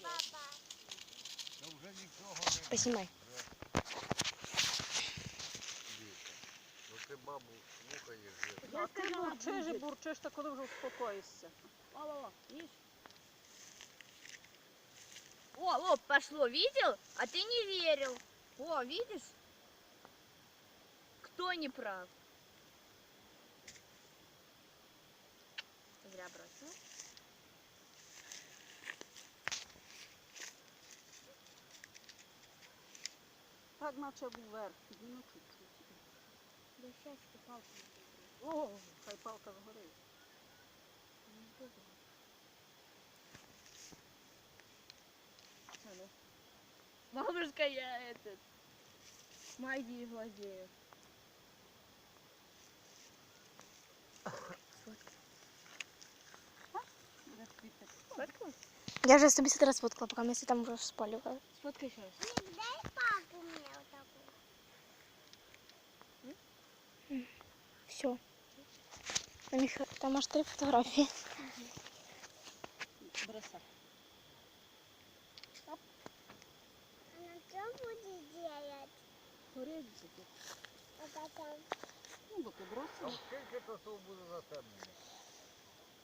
Та вже нічого не Поснімай. Ну ти бабу слухаєш. А ти бурчиш і бурчиш, та коли вже успокоїшся. О, видишь? О, пошло, видел? А ты не верил. О, видишь? Кто не прав? Зря бросил. Так наче був верх, підніми чуть-чуть. Да сейчас палку. О, хай палка згорить. Бабушка, я этот магией владею. Сфоткай? Я вже собі зараз сфоткала, поки ми там вже спалювали. Сфоткай еще раз. Дай папу мне вот такую. Все. Там аж 3 фотографії. Бросай. Она что будет делать? Гореть буде. А потом? Ну, бо ти А бросила. скільки то тут буде затемнення?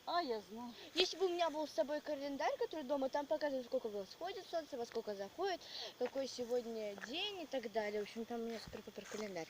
А, я знаю. Если бы у меня был с собой календарь, который дома, там показывает, сколько восходит солнце, во сколько заходит, какой сегодня день и так далее. В общем, там у меня супер-пупер календарь.